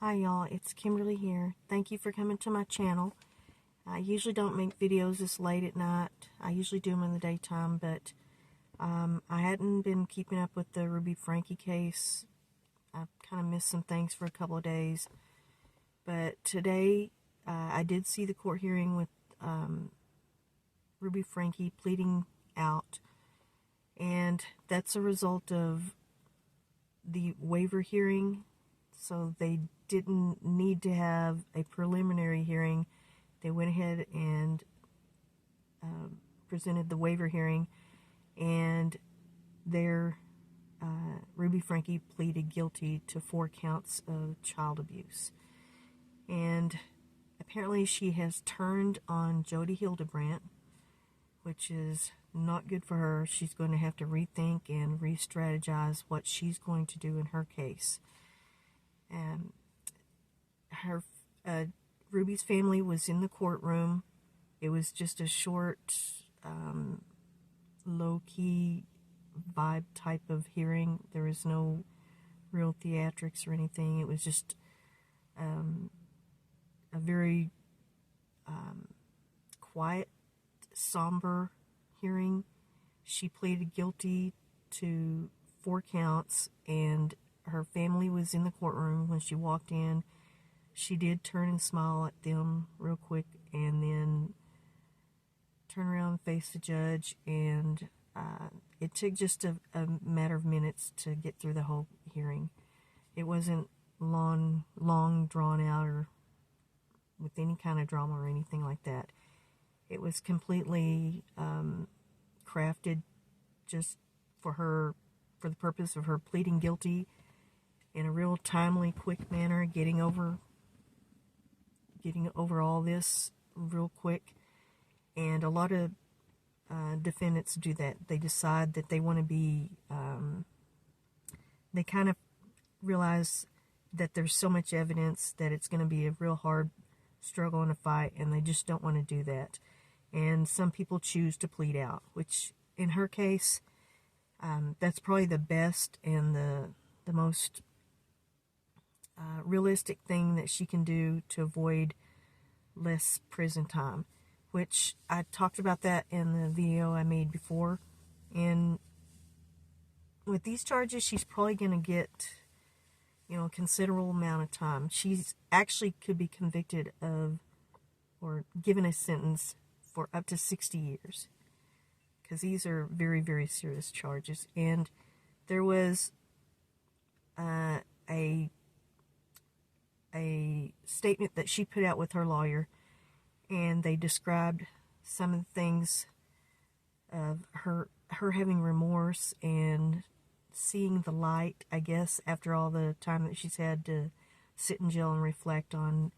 Hi y'all, it's Kimberly here. Thank you for coming to my channel. I usually don't make videos this late at night. I usually do them in the daytime, but I hadn't been keeping up with the Ruby Franke case. I kind of missed some things for a couple of days. But today, I did see the court hearing with Ruby Franke pleading out. And that's a result of the waiver hearing. So they didn't need to have a preliminary hearing. They went ahead and presented the waiver hearing, and Ruby Franke pleaded guilty to 4 counts of child abuse. And apparently she has turned on Jodi Hildebrandt, which is not good for her. She's going to have to rethink and re-strategize what she's going to do in her case. Ruby's family was in the courtroom. It was just a short, low-key vibe type of hearing. There was no real theatrics or anything. It was just a very quiet, somber hearing. She pleaded guilty to 4 counts, and her family was in the courtroom when she walked in. She did turn and smile at them real quick, and then turn around and face the judge, and it took just a matter of minutes to get through the whole hearing. It wasn't long drawn out or with any kind of drama or anything like that. It was completely crafted just for the purpose of her pleading guilty in a real timely, quick manner, getting over all this real quick. And a lot of defendants do that. They decide that they want to be, they kind of realize that there's so much evidence that it's going to be a real hard struggle and a fight, and they just don't want to do that. And some people choose to plead out, which in her case, that's probably the best and the most realistic thing that she can do to avoid less prison time, which I talked about that in the video I made before. And with these charges, she's probably going to get, a considerable amount of time. She's actually could be convicted of or given a sentence for up to 60 years. Because these are very, very serious charges. And there was a statement that she put out with her lawyer, and they described some of the things of her having remorse and seeing the light, I guess, after all the time that she's had to sit in jail and reflect on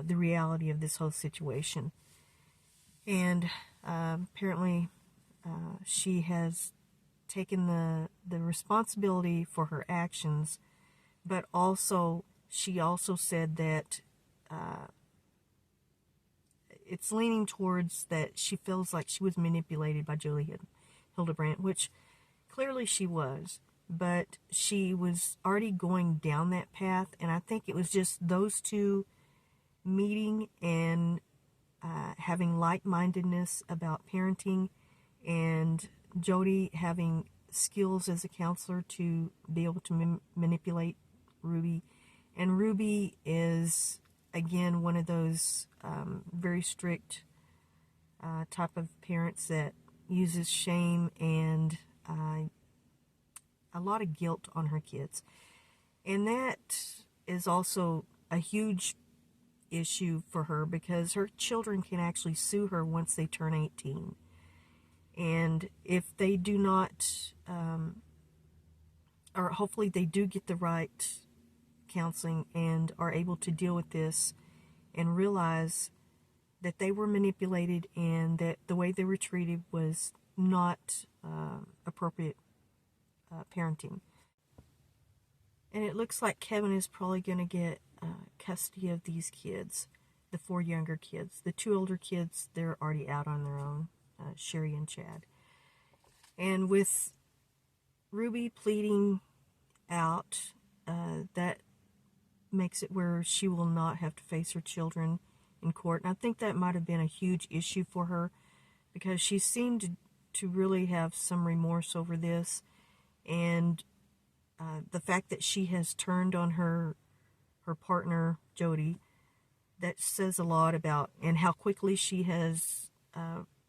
the reality of this whole situation. And apparently she has taken the responsibility for her actions, but she also said that it's leaning towards that she feels like she was manipulated by Jodi Hildebrandt, which clearly she was, but she was already going down that path, and I think it was just those two meeting and having like-mindedness about parenting, and Jodi having skills as a counselor to be able to manipulate Ruby. And Ruby is, again, one of those very strict type of parents that uses shame and a lot of guilt on her kids. And that is also a huge issue for her, because her children can actually sue her once they turn 18. And if they do not, or hopefully they do get the right counseling and are able to deal with this and realize that they were manipulated and that the way they were treated was not appropriate parenting. And it looks like Kevin is probably going to get custody of these kids, the 4 younger kids. The 2 older kids, they're already out on their own, Sherry and Chad. And with Ruby pleading out, that makes it where she will not have to face her children in court. And I think that might have been a huge issue for her, because she seemed to really have some remorse over this. And the fact that she has turned on her partner, Jodi, that says a lot about, and how quickly she has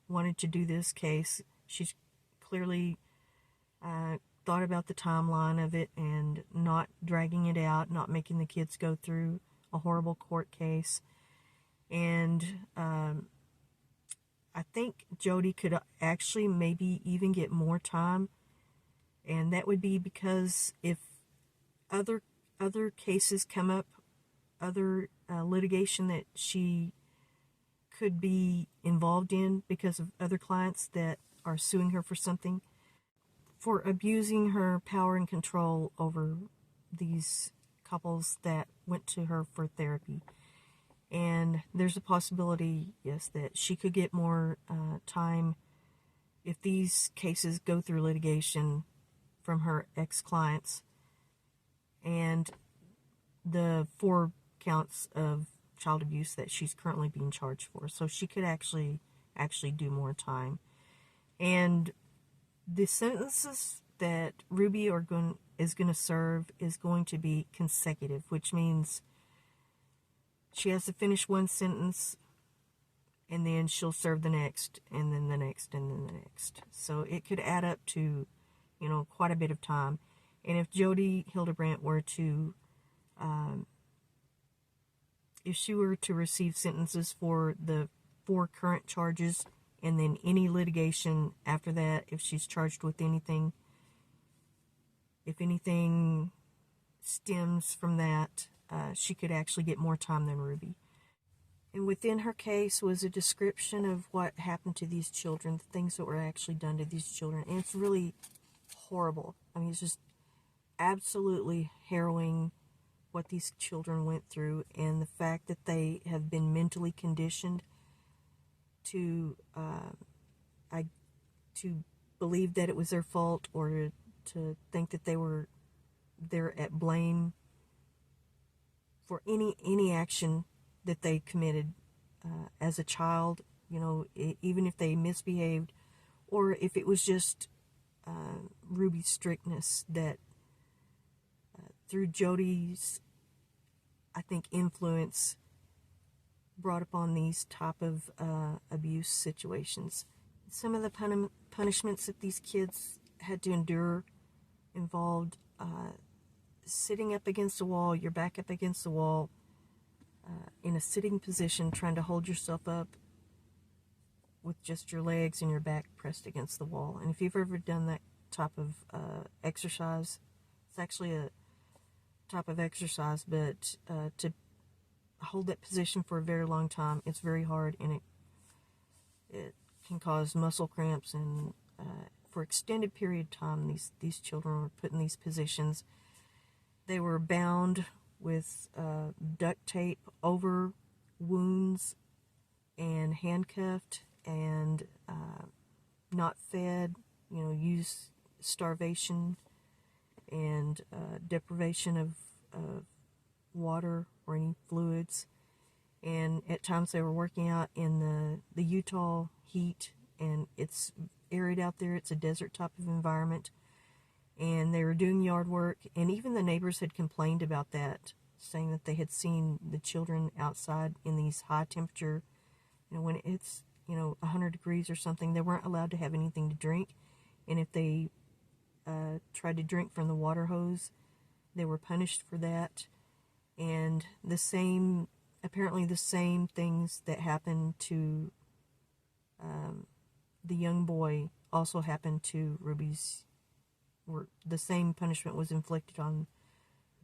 wanted to do this case. She's clearly thought about the timeline of it and not dragging it out, not making the kids go through a horrible court case. And I think Jodi could actually maybe even get more time, and that would be because if other cases come up, other litigation that she could be involved in because of other clients that are suing her for something, for abusing her power and control over these couples that went to her for therapy. And there's a possibility, yes, that she could get more time if these cases go through litigation from her ex-clients and the 4 counts of child abuse that she's currently being charged for. So she could actually do more time. And the sentences that Ruby is going to serve is going to be consecutive, which means she has to finish one sentence, and then she'll serve the next, and then the next, and then the next. So it could add up to, quite a bit of time. And if Jodi Hildebrandt were to, if she were to receive sentences for the 4 current charges, and then any litigation after that, if she's charged with anything, if anything stems from that, she could actually get more time than Ruby. And within her case was a description of what happened to these children, the things that were actually done to these children. And it's really horrible. I mean, it's just absolutely harrowing what these children went through, and the fact that they have been mentally conditioned to believe that it was their fault, or to think that they're at blame for any action that they committed as a child, even if they misbehaved, or if it was just Ruby's strictness that through Jodi's, I think, influence brought upon these type of abuse situations. Some of the punishments that these kids had to endure involved sitting up against the wall, your back up against the wall, in a sitting position, trying to hold yourself up with just your legs and your back pressed against the wall. And if you've ever done that type of exercise, it's actually a type of exercise, but to hold that position for a very long time, it's very hard, and it can cause muscle cramps. And for extended period of time, these children were put in these positions. They were bound with duct tape over wounds and handcuffed and not fed, use starvation and deprivation of water or any fluids. And at times they were working out in the Utah heat, and it's arid out there. It's a desert type of environment. And they were doing yard work, and even the neighbors had complained about that, saying that they had seen the children outside in these high temperature, when it's 100 degrees or something. They weren't allowed to have anything to drink, and if they tried to drink from the water hose, they were punished for that. And apparently the same things that happened to the young boy also happened to Ruby's. The same punishment was inflicted on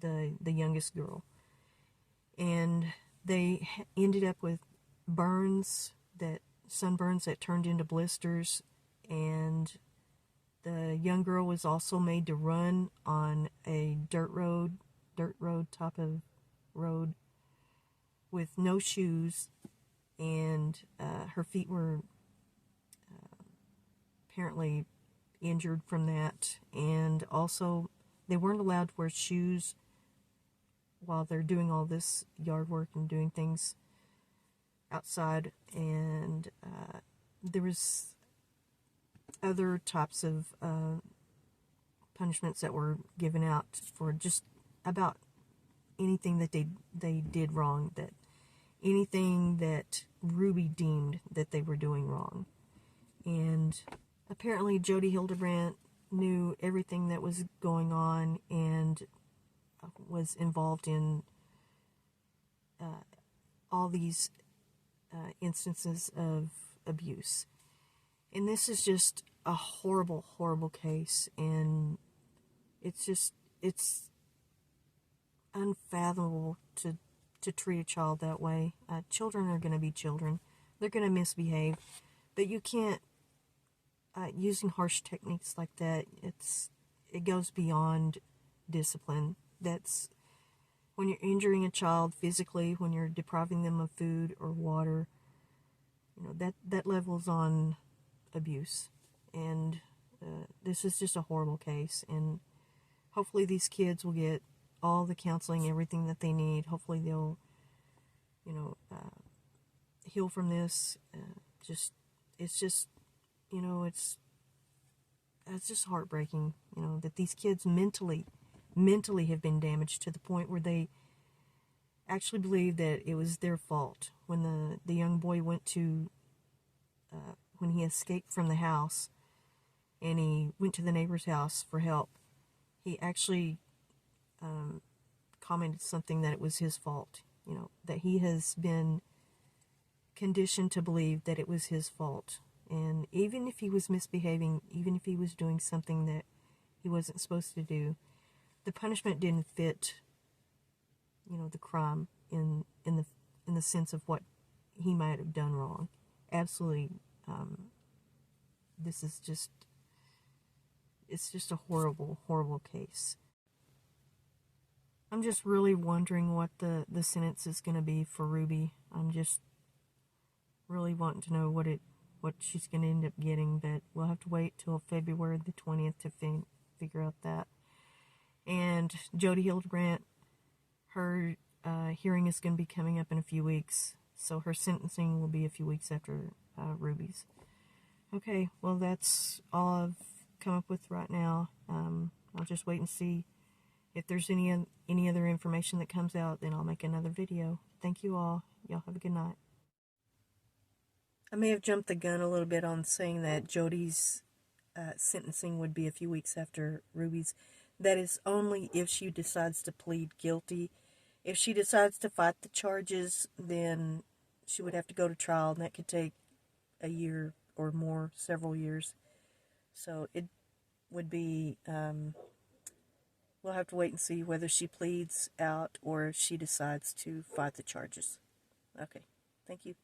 the youngest girl. And they ended up with sunburns that turned into blisters. And the young girl was also made to run on a dirt road type of road with no shoes. And her feet were apparently injured from that. And also they weren't allowed to wear shoes while they're doing all this yard work and doing things outside. And there was other types of punishments that were given out for just about anything that they did wrong, that anything that Ruby deemed that they were doing wrong. And apparently Jodi Hildebrandt knew everything that was going on and was involved in all these instances of abuse. And this is just a horrible, horrible case, and it's unfathomable to treat a child that way. Children are going to be children. They're going to misbehave, but you can't, using harsh techniques like that, it goes beyond discipline. That's when you're injuring a child physically, when you're depriving them of food or water, that levels on abuse. And this is just a horrible case, and hopefully these kids will get all the counseling, everything that they need. Hopefully they'll, heal from this. It's just heartbreaking, that these kids mentally have been damaged to the point where they actually believe that it was their fault. When the young boy went to, when he escaped from the house and he went to the neighbor's house for help, he actually commented something that it was his fault, that he has been conditioned to believe that it was his fault. And even if he was misbehaving, even if he was doing something that he wasn't supposed to do, the punishment didn't fit, the crime in the sense of what he might have done wrong. Absolutely, this is just, it's just a horrible, horrible case. I'm just really wondering what the sentence is going to be for Ruby. I'm just really wanting to know what she's going to end up getting, but we'll have to wait till February the 20th to figure out that. And Jodi Hildebrandt, her hearing is going to be coming up in a few weeks, so her sentencing will be a few weeks after Ruby's. Okay, well, that's all I've come up with right now. I'll just wait and see if there's any other information that comes out, then I'll make another video. Thank you all. Y'all have a good night. I may have jumped the gun a little bit on saying that Jodi's sentencing would be a few weeks after Ruby's. That is only if she decides to plead guilty. If she decides to fight the charges, then she would have to go to trial, and that could take a year or more, several years. So it would be, we'll have to wait and see whether she pleads out or if she decides to fight the charges. Okay, thank you.